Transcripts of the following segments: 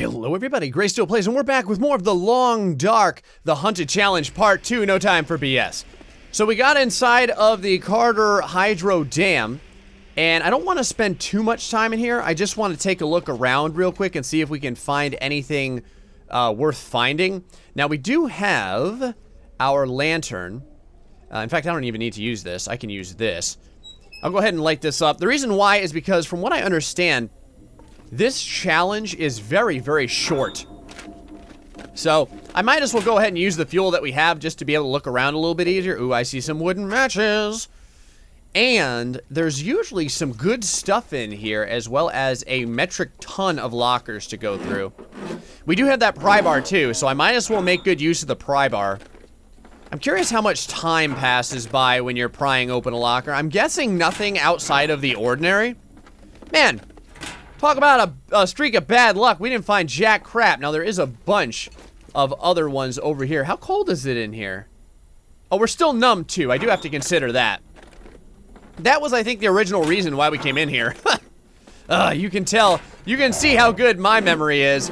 Hello everybody, GrayStillPlays, and we're back with more of The Long Dark, The Hunted Challenge Part 2, no time for BS. So we got inside of the Carter Hydro Dam, and I don't want to spend too much time in here. I just want to take a look around real quick and see if we can find anything worth finding. Now we do have our lantern. In fact, I don't even need to use this. I can use this. I'll go ahead and light this up. The reason why is because from what I understand, this challenge is very, very short. So, I might as well go ahead and use the fuel that we have just to be able to look around a little bit easier. Ooh, I see some wooden matches. And there's usually some good stuff in here, as well as a metric ton of lockers to go through. We do have that pry bar too, so I might as well make good use of the pry bar. I'm curious how much time passes by when you're prying open a locker. I'm guessing nothing outside of the ordinary. Man, talk about a streak of bad luck. We didn't find jack crap. Now, there is a bunch of other ones over here. How cold is it in here? Oh, we're still numb, too. I do have to consider that. That was, I think, the original reason why we came in here. You can tell. You can see how good my memory is.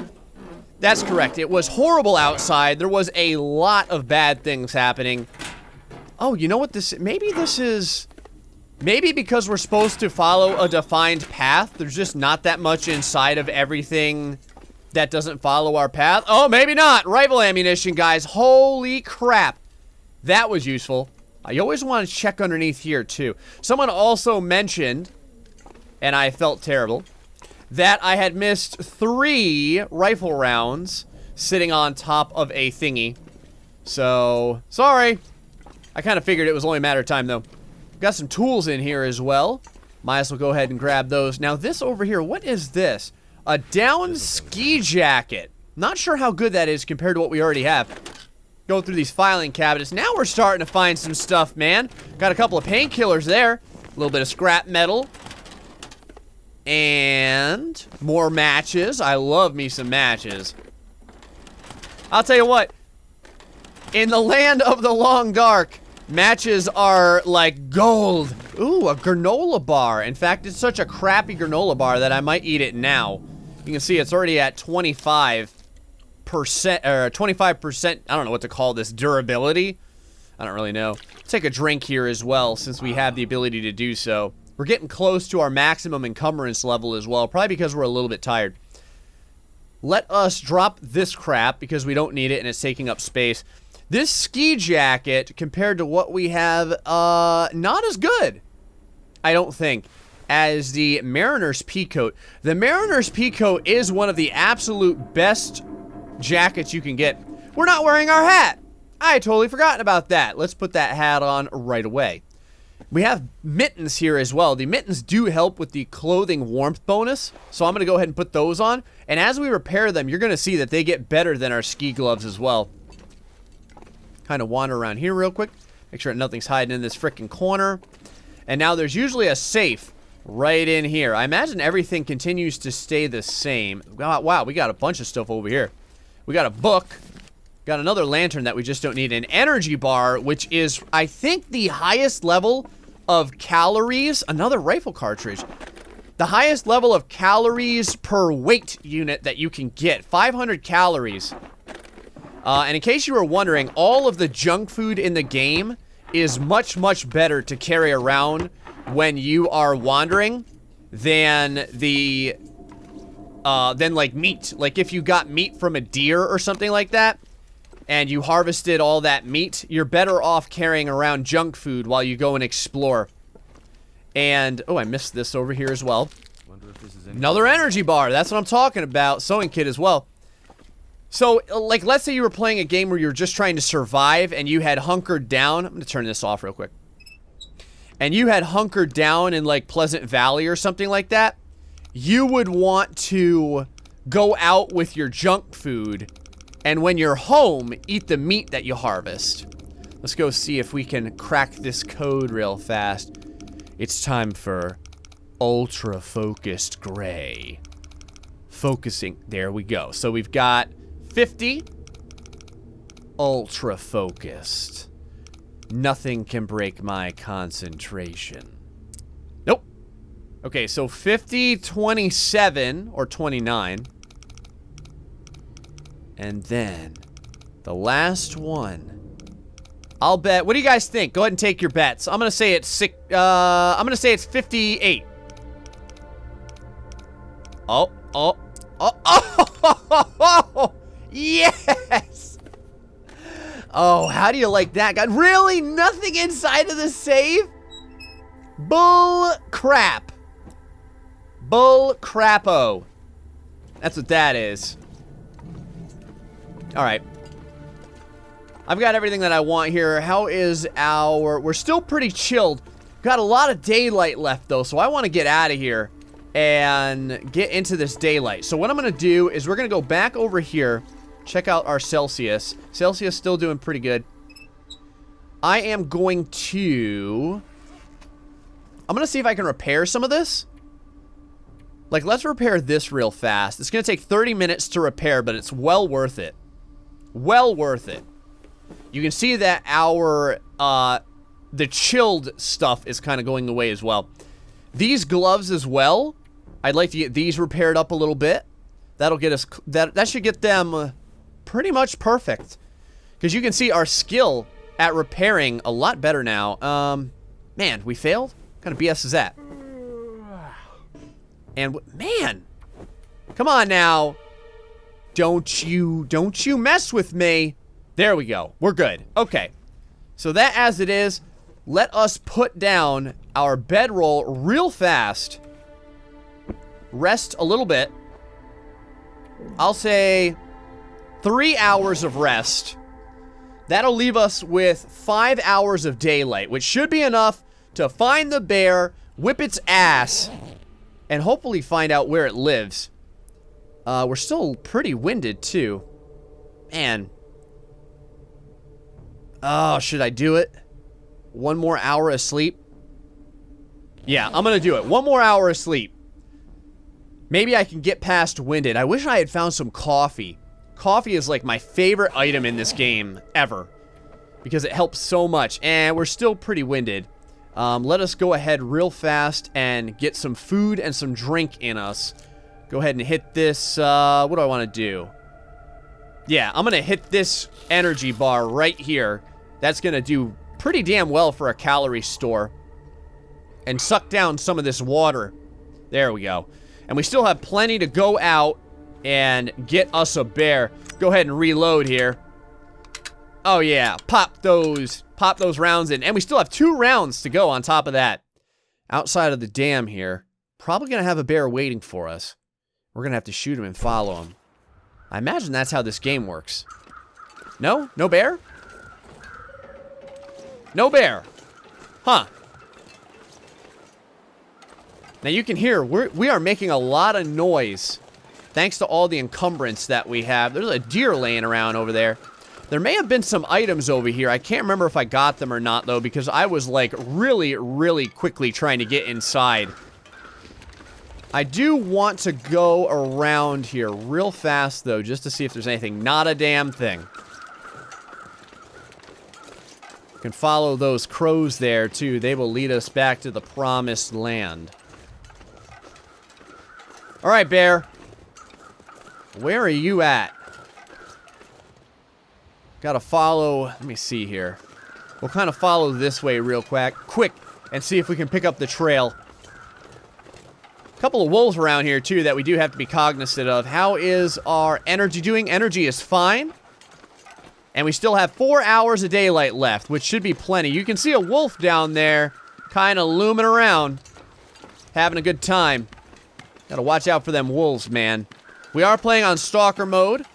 That's correct. It was horrible outside. There was a lot of bad things happening. Oh, you know what this... Maybe this is... Maybe because we're supposed to follow a defined path, there's just not that much inside of everything that doesn't follow our path. Oh, maybe not. Rifle ammunition, guys. Holy crap. That was useful. You always want to check underneath here, too. Someone also mentioned, and I felt terrible, that I had missed 3 rifle rounds sitting on top of a thingy. So, sorry. I kind of figured it was only a matter of time, though. Got some tools in here as well. Might as well go ahead and grab those. Now this over here, what is this? A down ski jacket. Not sure how good that is compared to what we already have. Go through these filing cabinets. Now we're starting to find some stuff, man. Got a couple of painkillers there. A little bit of scrap metal. And more matches. I love me some matches. I'll tell you what. In the land of the long dark, matches are like gold. Ooh, a granola bar. In fact, it's such a crappy granola bar that I might eat it now. You can see it's already at 25%, or 25%, I don't know what to call this, durability. I don't really know. Take a drink here as well, since we have the ability to do so. We're getting close to our maximum encumbrance level as well, probably because we're a little bit tired. Let us drop this crap, because we don't need it and it's taking up space. This ski jacket, compared to what we have, not as good, I don't think, as the Mariner's Peacoat. The Mariner's Peacoat is one of the absolute best jackets you can get. We're not wearing our hat. I had totally forgotten about that. Let's put that hat on right away. We have mittens here as well. The mittens do help with the clothing warmth bonus, so I'm going to go ahead and put those on. And as we repair them, you're going to see that they get better than our ski gloves as well. Kind of wander around here real quick. Make sure nothing's hiding in this frickin' corner. And now there's usually a safe right in here. I imagine everything continues to stay the same. Wow, we got a bunch of stuff over here. We got a book. Got another lantern that we just don't need. An energy bar, which is, I think, the highest level of calories. Another rifle cartridge. The highest level of calories per weight unit that you can get. 500 calories. And in case you were wondering, all of the junk food in the game is much, much better to carry around when you are wandering than the, than like meat. Like if you got meat from a deer or something like that, and you harvested all that meat, you're better off carrying around junk food while you go and explore. And, oh, I missed this over here as well. Wonder if this is another energy bar. That's what I'm talking about. Sewing kit as well. So, like, let's say you were playing a game where you're just trying to survive and you had hunkered down. I'm going to turn this off real quick. And you had hunkered down in, like, Pleasant Valley or something like that. You would want to go out with your junk food. And when you're home, eat the meat that you harvest. Let's go see if we can crack this code real fast. It's time for Ultra Focused Gray. Focusing. There we go. So we've got 50. Ultra focused. Nothing can break my concentration. Nope. Okay, so 50, 27, or 29. And then the last one. I'll bet. What do you guys think? Go ahead and take your bets. I'm gonna say it's I'm gonna say it's 58. Oh, oh, oh, oh, yes! Oh, how do you like that, guy? Really? Nothing inside of the save? Bull crap. Bull crapo. That's what that is. Alright. I've got everything that I want here. How is our... We're still pretty chilled. Got a lot of daylight left, though, so I want to get out of here and get into this daylight. So what I'm going to do is we're going to go back over here, check out our Celsius. Celsius still doing pretty good. I am going to... I'm going to see if I can repair some of this. Like, let's repair this real fast. It's going to take 30 minutes to repair, but it's well worth it. Well worth it. You can see that our, the chilled stuff is kind of going away as well. These gloves as well, I'd like to get these repaired up a little bit. That'll get us, that should get them pretty much perfect. Because you can see our skill at repairing a lot better now. Man, we failed? What kind of BS is that? And, man, come on now. Don't you mess with me. There we go. We're good. Okay. So that as it is, let us put down our bedroll real fast. Rest a little bit. I'll say 3 hours of rest. That'll leave us with 5 hours of daylight, which should be enough to find the bear, whip its ass, and hopefully find out where it lives. We're still pretty winded, too. Man. Oh, should I do it? 1 more hour of sleep? Yeah, I'm gonna do it. 1 more hour of sleep. Maybe I can get past winded. I wish I had found some coffee. Coffee is like my favorite item in this game ever. Because it helps so much. And we're still pretty winded. Let us go ahead real fast and get some food and some drink in us. Go ahead and hit this, what do I want to do? Yeah, I'm going to hit this energy bar right here. That's going to do pretty damn well for a calorie store. And suck down some of this water. There we go. And we still have plenty to go out and get us a bear. Go ahead and reload here. Oh yeah, pop those rounds in. And we still have 2 rounds to go on top of that. Outside of the dam here. Probably going to have a bear waiting for us. We're going to have to shoot him and follow him. I imagine that's how this game works. No? No bear? No bear. Huh. Now you can hear, we are making a lot of noise. Thanks to all the encumbrance that we have. There's a deer laying around over there. There may have been some items over here. I can't remember if I got them or not, though, because I was, like, really, really quickly trying to get inside. I do want to go around here real fast, though, just to see if there's anything. Not a damn thing. You can follow those crows there, too. They will lead us back to the promised land. All right, bear. Where are you at? Gotta follow... Let me see here. We'll kind of follow this way real quick and see if we can pick up the trail. A couple of wolves around here, too, that we do have to be cognizant of. How is our energy doing? Energy is fine. And we still have 4 hours of daylight left, which should be plenty. You can see a wolf down there kind of looming around, having a good time. Gotta watch out for them wolves, man. We are playing on Stalker mode.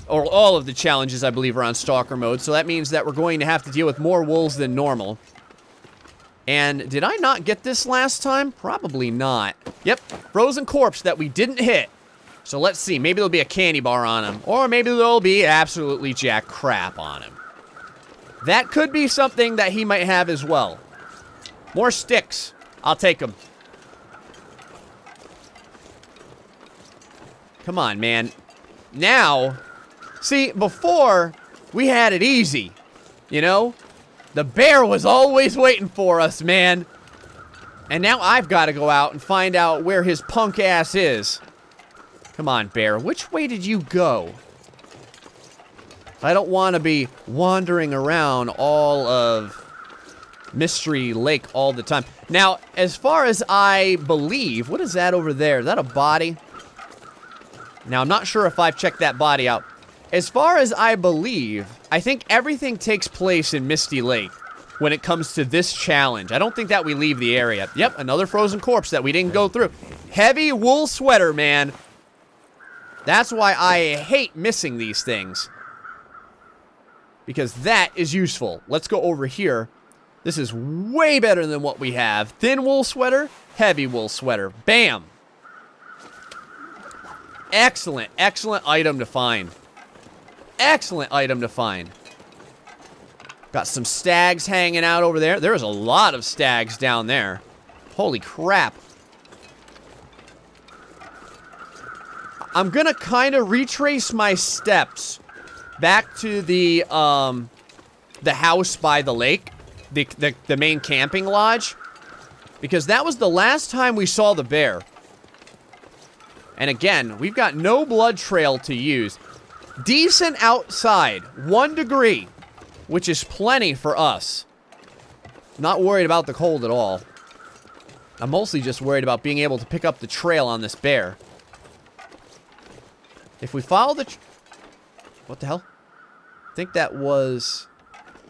Or all of the challenges, I believe, are on Stalker mode. So that means that we're going to have to deal with more wolves than normal. And did I not get this last time? Probably not. Yep, frozen corpse that we didn't hit. So let's see. Maybe there'll be a candy bar on him. Or maybe there'll be absolutely jack crap on him. That could be something that he might have as well. More sticks. I'll take them. Come on, man. Now... See, before, we had it easy, you know? The bear was always waiting for us, man. And now I've got to go out and find out where his punk ass is. Come on, bear. Which way did you go? I don't want to be wandering around all of Mystery Lake all the time. Now, as far as I believe, what is that over there? Is that a body? Now, I'm not sure if I've checked that body out. As far as I believe, I think everything takes place in Misty Lake when it comes to this challenge. I don't think that we leave the area. Yep, another frozen corpse that we didn't go through. Heavy wool sweater, man. That's why I hate missing these things. Because that is useful. Let's go over here. This is way better than what we have. Thin wool sweater, heavy wool sweater. Bam. Excellent, excellent item to find. Excellent item to find. Got some stags hanging out over there. There's a lot of stags down there. Holy crap. I'm gonna kind of retrace my steps back to the house by the lake. The main camping lodge. Because that was the last time we saw the bear. And again, we've got no blood trail to use. Decent outside. 1 degree. Which is plenty for us. Not worried about the cold at all. I'm mostly just worried about being able to pick up the trail on this bear. If we follow the... What the hell? I think that was...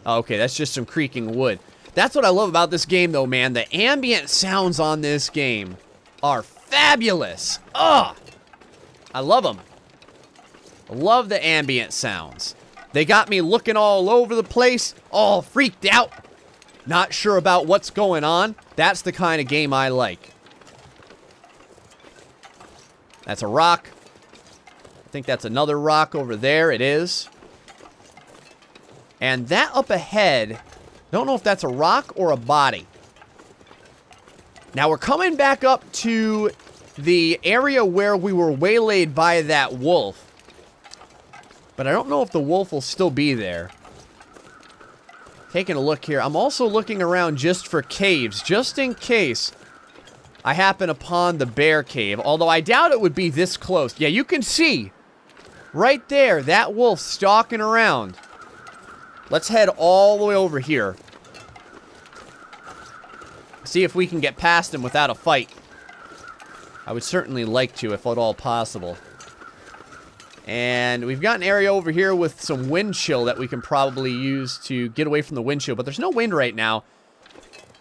Oh, okay, that's just some creaking wood. That's what I love about this game, though, man. The ambient sounds on this game are fabulous. Ugh! I love them. I love the ambient sounds. They got me looking all over the place, all freaked out. Not sure about what's going on. That's the kind of game I like. That's a rock. I think that's another rock over there. It is. And that up ahead, don't know if that's a rock or a body. Now we're coming back up to the area where we were waylaid by that wolf. But I don't know if the wolf will still be there. Taking a look here. I'm also looking around just for caves, just in case I happen upon the bear cave. Although I doubt it would be this close. Yeah, you can see right there that wolf stalking around. Let's head all the way over here. See if we can get past him without a fight. I would certainly like to, if at all possible. And we've got an area over here with some wind chill that we can probably use to get away from the wind chill. But there's no wind right now.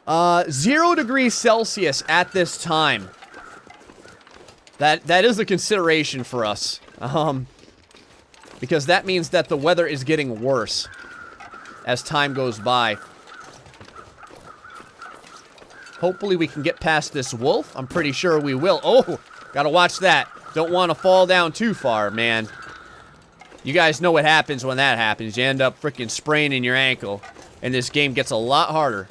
0 degrees Celsius at this time. That is a consideration for us. Because that means that the weather is getting worse as time goes by. Hopefully we can get past this wolf. I'm pretty sure we will. Oh, gotta watch that. Don't want to fall down too far, man. You guys know what happens when that happens. You end up freaking spraining your ankle. And this game gets a lot harder.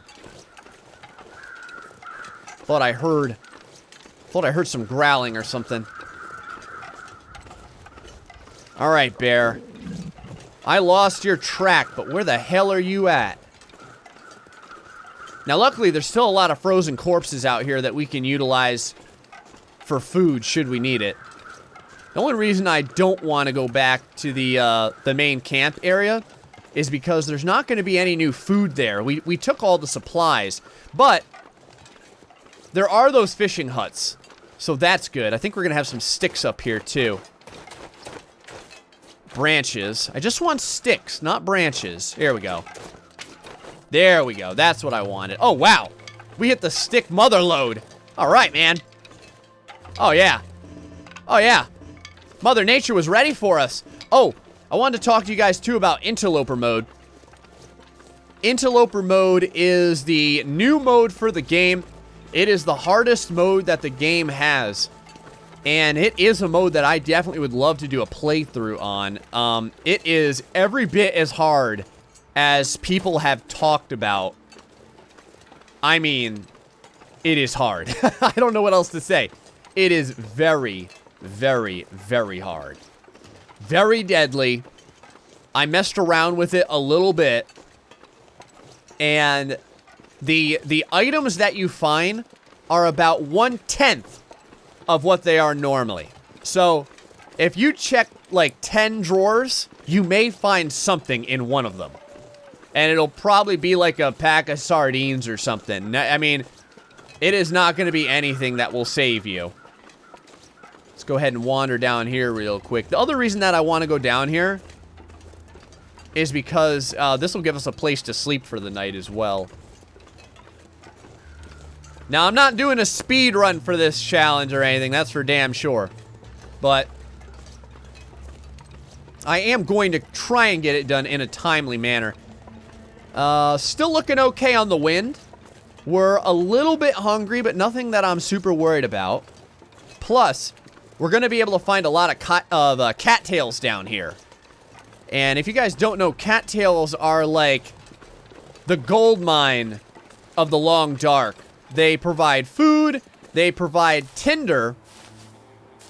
Thought I heard some growling or something. Alright, bear. I lost your track, but where the hell are you at? Now, luckily, there's still a lot of frozen corpses out here that we can utilize for food, should we need it. The only reason I don't want to go back to the main camp area is because there's not going to be any new food there. We took all the supplies, but there are those fishing huts, so that's good. I think we're going to have some sticks up here, too. Branches. I just want sticks, not branches. Here we go. There we go. That's what I wanted. Oh, wow. We hit the stick mother load. All right, man. Oh, yeah. Oh, yeah. Mother Nature was ready for us. Oh, I wanted to talk to you guys, too, about Interloper mode. Interloper mode is the new mode for the game. It is the hardest mode that the game has. And it is a mode that I definitely would love to do a playthrough on. It is every bit as hard as people have talked about. I mean, it is hard. I don't know what else to say. It is very, very, very hard. Very deadly. I messed around with it a little bit. And the items that you find are about 1/10 of what they are normally. So, if you check like 10 drawers, you may find something in one of them. And it'll probably be like a pack of sardines or something. I mean, it is not going to be anything that will save you. Let's go ahead and wander down here real quick. The other reason that I want to go down here is because this will give us a place to sleep for the night as well. Now, I'm not doing a speed run for this challenge or anything. That's for damn sure. But I am going to try and get it done in a timely manner. Still looking okay on the wind. We're a little bit hungry, but nothing that I'm super worried about. Plus, we're going to be able to find a lot of cattails down here. And if you guys don't know, cattails are like the gold mine of the Long Dark. They provide food, they provide tinder,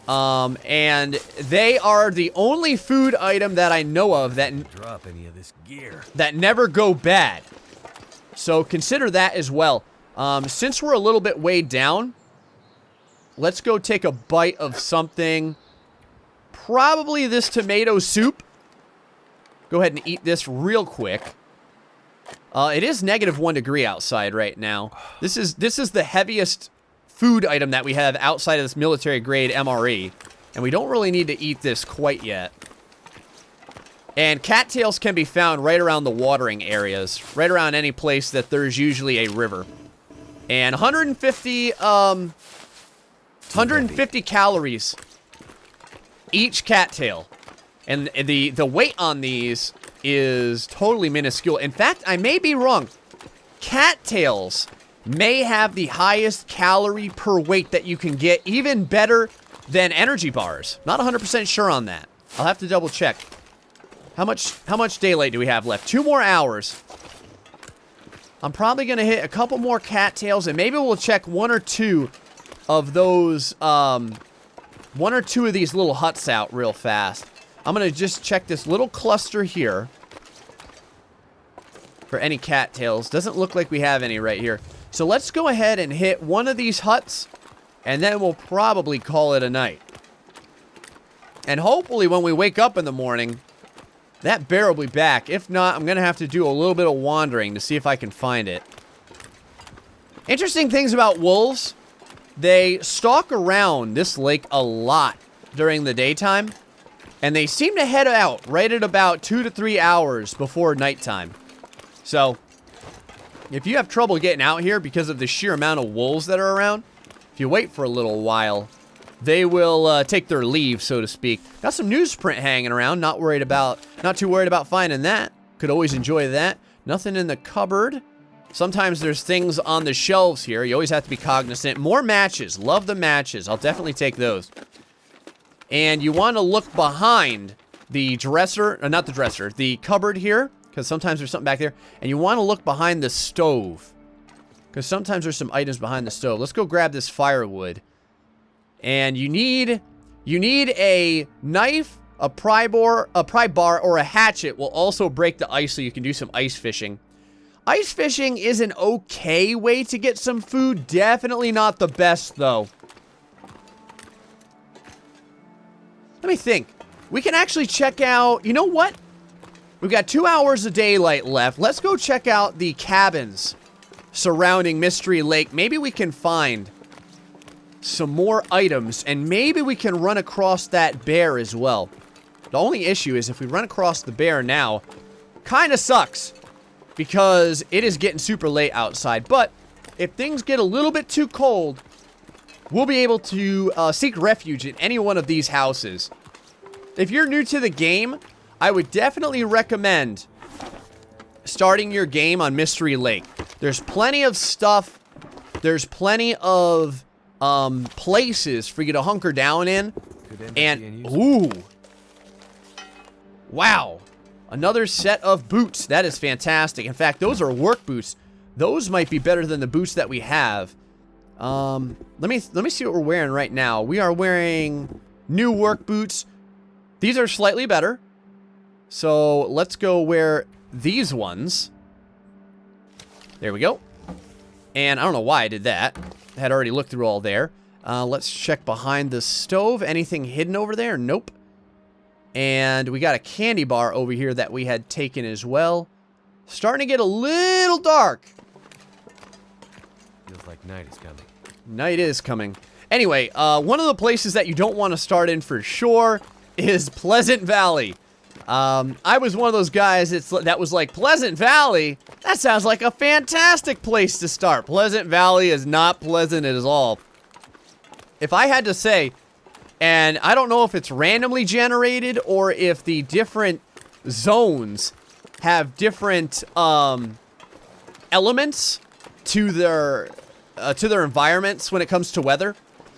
and they are the only food item that I know of that drop any of this gear that never go bad. So consider that as well. Since we're a little bit weighed down, let's go take a bite of something. Probably this tomato soup. Go ahead and eat this real quick. It is -1 degree outside right now. This is the heaviest food item that we have outside of this military grade MRE. And we don't really need to eat this quite yet. And cattails can be found right around the watering areas. Right around any place that there's usually a river. And 150 calories each cattail. And the weight on these is totally minuscule. In fact, I may be wrong. Cattails may have the highest calorie per weight that you can get, even better than energy bars. Not 100% sure on that. I'll have to double check. How much daylight do we have left? 2 more hours. I'm probably going to hit a couple more cattails, and maybe we'll check 1 or 2 of those, 1 or 2 of these little huts out real fast. I'm going to just check this little cluster here for any cattails. Doesn't look like we have any right here. So let's go ahead and hit one of these huts, and then we'll probably call it a night. And hopefully when we wake up in the morning, that bear will be back. If not, I'm going to have to do a little bit of wandering to see if I can find it. Interesting things about wolves. They stalk around this lake a lot during the daytime. And they seem to head out right at about 2 to 3 hours before nighttime. So, if you have trouble getting out here because of the sheer amount of wolves that are around, if you wait for a little while, they will take their leave, so to speak. Got some newsprint hanging around. Not too worried about finding that. Could always enjoy that. Nothing in the cupboard. Sometimes there's things on the shelves here. You always have to be cognizant. More matches. Love the matches. I'll definitely take those. And you want to look behind the dresser, not the dresser, the cupboard here, because sometimes there's something back there. And you want to look behind the stove, because sometimes there's some items behind the stove. Let's go grab this firewood. And you need a knife, a pry bar, or a hatchet will also break the ice so you can do some ice fishing. Ice fishing is an okay way to get some food. Definitely not the best, though. Let me think. We can actually check out... You know what? We've got 2 hours of daylight left. Let's go check out the cabins surrounding Mystery Lake. Maybe we can find some more items, and maybe we can run across that bear as well. The only issue is if we run across the bear now, kind of sucks, because it is getting super late outside. But if things get a little bit too cold, we'll be able to seek refuge in any one of these houses. If you're new to the game, I would definitely recommend starting your game on Mystery Lake. There's plenty of stuff. There's plenty of places for you to hunker down in. And, ooh. Wow. Another set of boots. That is fantastic. In fact, those are work boots. Those might be better than the boots that we have. Let me see what we're wearing right now. We are wearing new work boots. These are slightly better. So let's go wear these ones. There we go. And I don't know why I did that. I had already looked through all there. Let's check behind the stove. Anything hidden over there? Nope. And we got a candy bar over here that we had taken as well. Starting to get a little dark. Feels like night is coming. Night is coming. Anyway, one of the places that you don't want to start in for sure is Pleasant Valley. I was one of those guys that was like, Pleasant Valley? That sounds like a fantastic place to start. Pleasant Valley is not pleasant at all. If I had to say, and I don't know if it's randomly generated or if the different zones have different elements to their environments when it comes to weather.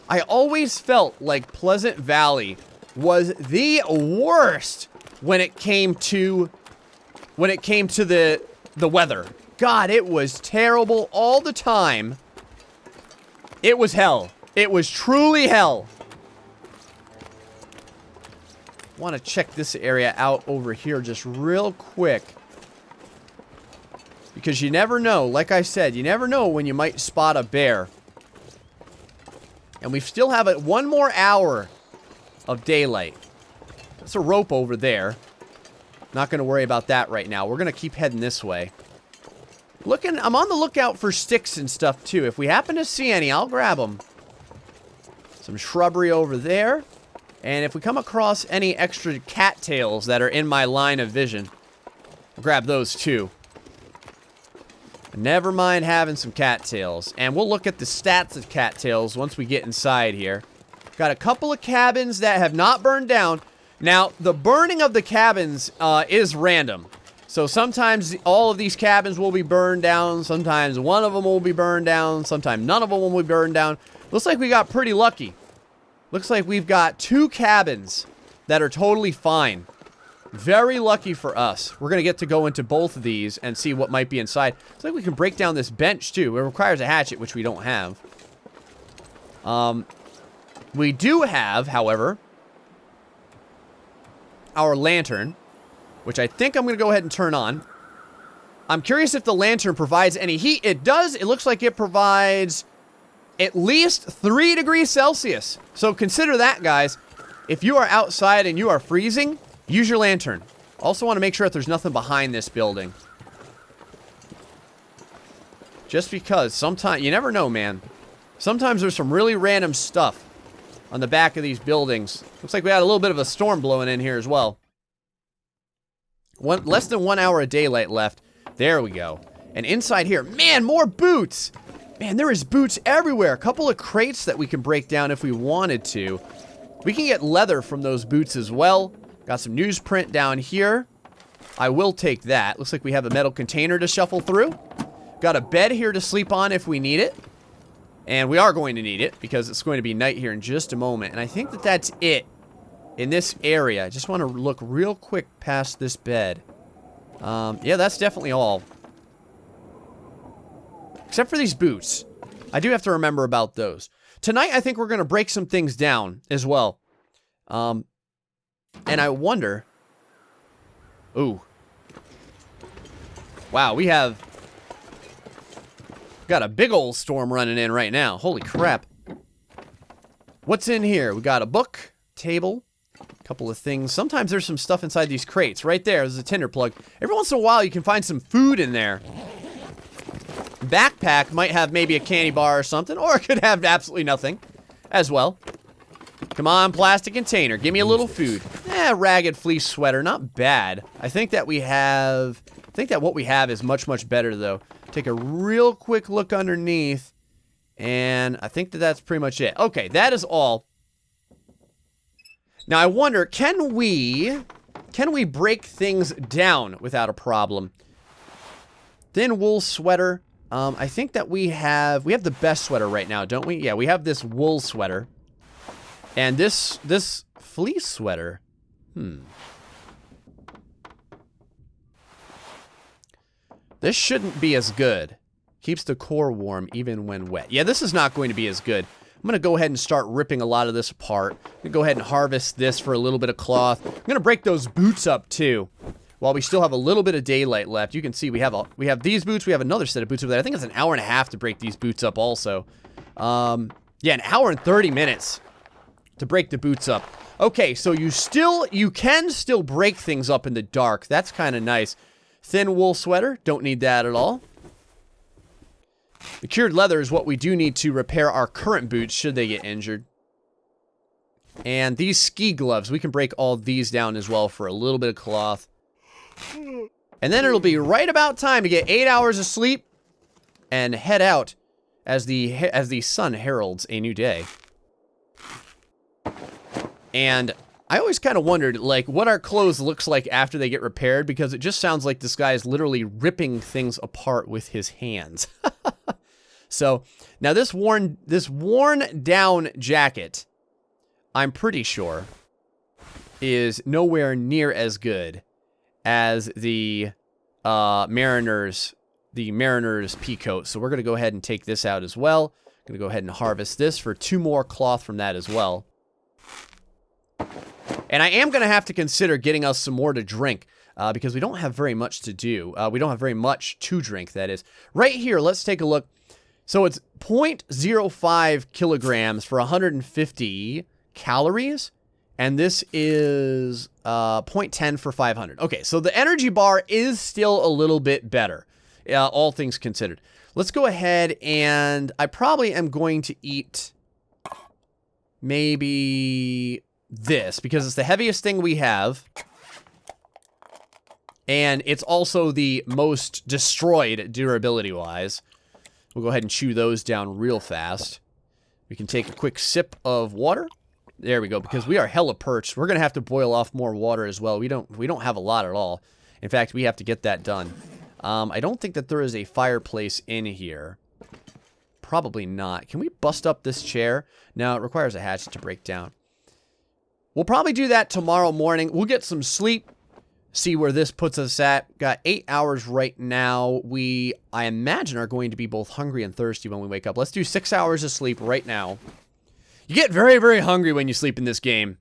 I always felt like Pleasant Valley was the worst when it came to the weather. God, it was terrible all the time. It was hell. It was truly hell. Want to check this area out over here just real quick. Because you never know, like I said, you never know when you might spot a bear. And we still have one more hour of daylight. There's a rope over there. Not going to worry about that right now. We're going to keep heading this way. I'm on the lookout for sticks and stuff too. If we happen to see any, I'll grab them. Some shrubbery over there. And if we come across any extra cattails that are in my line of vision, I'll grab those too. Never mind having some cattails. And we'll look at the stats of cattails once we get inside here. Got a couple of cabins that have not burned down. Now, the burning of the cabins is random. So sometimes all of these cabins will be burned down. Sometimes one of them will be burned down. Sometimes none of them will be burned down. Looks like we got pretty lucky. Looks like we've got 2 cabins that are totally fine. Very lucky for us. We're going to get to go into both of these and see what might be inside. Looks like we can break down this bench too. It requires a hatchet, which we don't have. We do have, however, our lantern, which I think I'm going to go ahead and turn on. I'm curious if the lantern provides any heat. It does. It looks like it provides at least 3 degrees Celsius. So consider that, guys. If you are outside and you are freezing, use your lantern. Also want to make sure that there's nothing behind this building. Just because sometimes, you never know, man. Sometimes there's some really random stuff on the back of these buildings. Looks like we had a little bit of a storm blowing in here as well. Less than 1 hour of daylight left. There we go. And inside here, man, more boots. Man, there is boots everywhere. A couple of crates that we can break down if we wanted to. We can get leather from those boots as well. Got some newsprint down here. I will take that. Looks like we have a metal container to shuffle through. Got a bed here to sleep on if we need it. And we are going to need it because it's going to be night here in just a moment. And I think that that's it in this area. I just want to look real quick past this bed. Yeah, that's definitely all. Except for these boots. I do have to remember about those. Tonight, I think we're going to break some things down as well. And I wonder... Ooh. Wow, we have... got a big old storm running in right now. Holy crap. What's in here? We got a book, table, a couple of things. Sometimes there's some stuff inside these crates. Right there's a tinder plug. Every once in a while, you can find some food in there. Backpack might have maybe a candy bar or something, or it could have absolutely nothing as well. Come on, plastic container. Give me a little food. Ragged fleece sweater. Not bad. I think that what we have is much, much better, though. Take a real quick look underneath, and I think that that's pretty much it. Okay, that is all. Now, I wonder, can we break things down without a problem? Thin wool sweater. I think that we have the best sweater right now, don't we? Yeah, we have this wool sweater. And this fleece sweater. This shouldn't be as good. Keeps the core warm even when wet. Yeah, this is not going to be as good. I'm going to go ahead and start ripping a lot of this apart. I'm going to go ahead and harvest this for a little bit of cloth. I'm going to break those boots up too. While we still have a little bit of daylight left. You can see we have these boots. We have another set of boots over there. I think it's an hour and a half to break these boots up also. Yeah, an hour and 30 minutes to break the boots up. Okay, so you can still break things up in the dark. That's kind of nice. Thin wool sweater, don't need that at all. The cured leather is what we do need to repair our current boots should they get injured. And these ski gloves, we can break all these down as well for a little bit of cloth. And then it'll be right about time to get 8 hours of sleep and head out as the sun heralds a new day. And I always kind of wondered, like, what our clothes looks like after they get repaired, because it just sounds like this guy is literally ripping things apart with his hands. So, now this worn down jacket, I'm pretty sure, is nowhere near as good as the Mariner's peacoat. So we're going to go ahead and take this out as well. Going to go ahead and harvest this for 2 more cloth from that as well. And I am going to have to consider getting us some more to drink, because we don't have very much to do. We don't have very much to drink, that is. Right here, let's take a look. So it's 0.05 kilograms for 150 calories. And this is 0.10 for 500. Okay, so the energy bar is still a little bit better, all things considered. Let's go ahead and I probably am going to eat maybe this, because it's the heaviest thing we have. And it's also the most destroyed durability-wise. We'll go ahead and chew those down real fast. We can take a quick sip of water. There we go, because we are hella perched. We're going to have to boil off more water as well. We don't have a lot at all. In fact, we have to get that done. I don't think that there is a fireplace in here. Probably not. Can we bust up this chair? No, it requires a hatchet to break down. We'll probably do that tomorrow morning. We'll get some sleep. See where this puts us at. Got 8 hours right now. I imagine, are going to be both hungry and thirsty when we wake up. Let's do 6 hours of sleep right now. You get very, very hungry when you sleep in this game.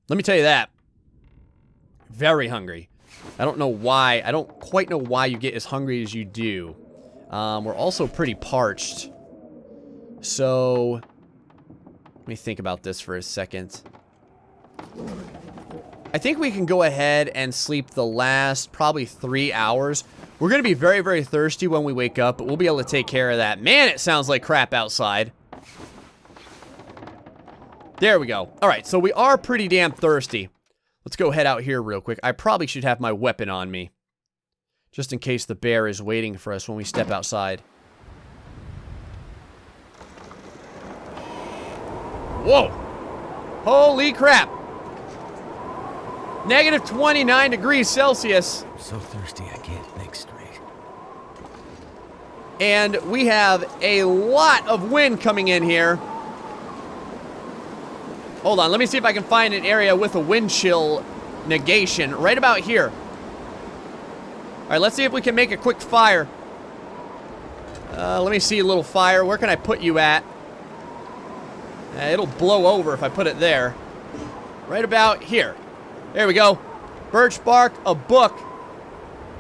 Let me tell you that. Very hungry. I don't know why. I don't quite know why you get as hungry as you do. We're also pretty parched. So, let me think about this for a second. I think we can go ahead and sleep the last probably 3 hours. We're going to be very, very thirsty when we wake up, but we'll be able to take care of that. Man, it sounds like crap outside. There we go. All right, so we are pretty damn thirsty. Let's go head out here real quick. I probably should have my weapon on me, just in case the bear is waiting for us when we step outside. Whoa! Holy crap! Negative 29 degrees Celsius. I'm so thirsty I can't think straight. And we have a lot of wind coming in here. Hold on, let me see if I can find an area with a wind chill negation right about here. All right, let's see if we can make a quick fire. Let me see a little fire. Where can I put you at? It'll blow over if I put it there. Right about here. There we go. Birch bark, a book,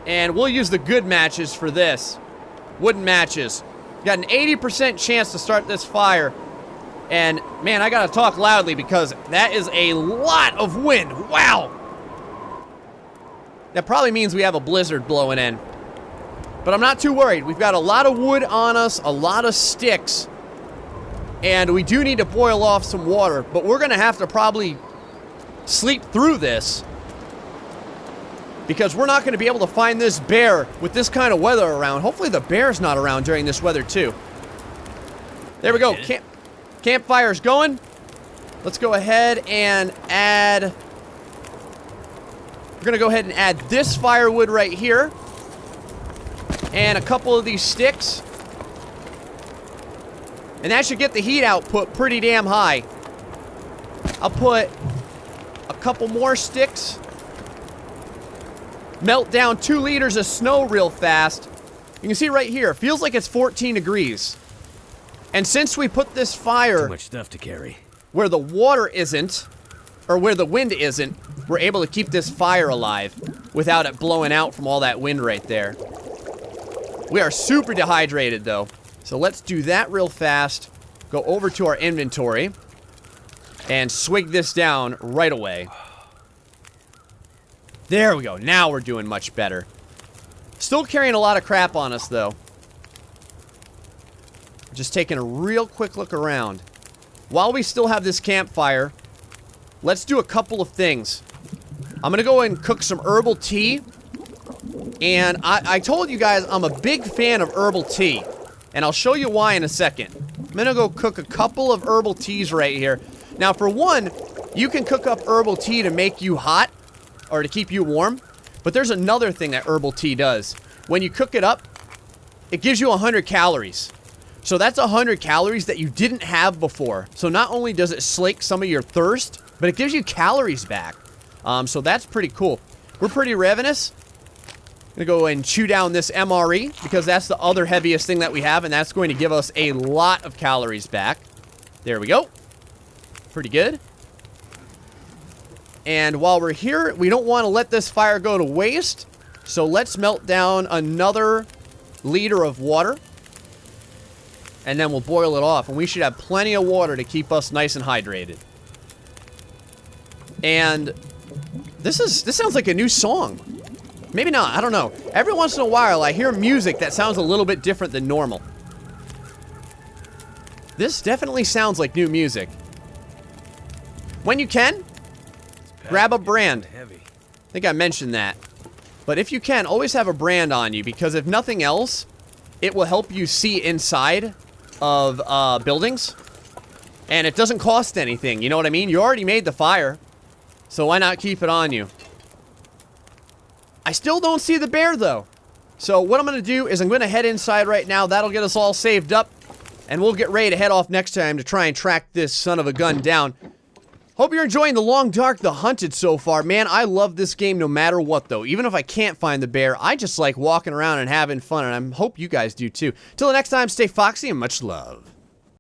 and we'll use the good matches for this. Wooden matches. Got an 80% chance to start this fire. And, man, I gotta talk loudly because that is a lot of wind. Wow! That probably means we have a blizzard blowing in. But I'm not too worried. We've got a lot of wood on us, a lot of sticks. And we do need to boil off some water. But we're gonna have to probably sleep through this, because we're not going to be able to find this bear with this kind of weather around. Hopefully the bear's not around during this weather too. There we go. Campfire's going. Let's go ahead and add... We're going to go ahead and add this firewood right here. And a couple of these sticks. And that should get the heat output pretty damn high. I'll put a couple more sticks. Melt down 2 liters of snow real fast. You can see right here, it feels like it's 14 degrees. And since we put this fire... Too much stuff to carry. Where the water isn't, or where the wind isn't, we're able to keep this fire alive without it blowing out from all that wind right there. We are super dehydrated though. So let's do that real fast. Go over to our inventory. and swig this down right away. There we go. Now we're doing much better. Still carrying a lot of crap on us, though. Just taking a real quick look around. While we still have this campfire, let's do a couple of things. I'm going to go and cook some herbal tea. And I told you guys I'm a big fan of herbal tea. And I'll show you why in a second. I'm going to go cook a couple of herbal teas right here. Now, for one, you can cook up herbal tea to make you hot or to keep you warm. But there's another thing that herbal tea does. When you cook it up, it gives you 100 calories. So that's 100 calories that you didn't have before. So not only does it slake some of your thirst, but it gives you calories back. So that's pretty cool. We're pretty ravenous. I'm going to go and chew down this MRE because that's the other heaviest thing that we have, and that's going to give us a lot of calories back. There we go. Pretty good. And while we're here, we don't want to let this fire go to waste. So let's melt down another liter of water. And then we'll boil it off. And we should have plenty of water to keep us nice and hydrated. And this sounds like a new song. Maybe not, I don't know. Every once in a while, I hear music that sounds a little bit different than normal. This definitely sounds like new music. When you can, grab a brand. Heavy. I think I mentioned that. But if you can, always have a brand on you, because if nothing else, it will help you see inside of buildings. And it doesn't cost anything, you know what I mean? You already made the fire, so why not keep it on you? I still don't see the bear, though. So what I'm going to do is I'm going to head inside right now. That'll get us all saved up. And we'll get ready to head off next time to try and track this son of a gun down. Hope you're enjoying The Long Dark, The Hunted so far. Man, I love this game no matter what, though. Even if I can't find the bear, I just like walking around and having fun. And I hope you guys do, too. Till the next time, stay foxy and much love.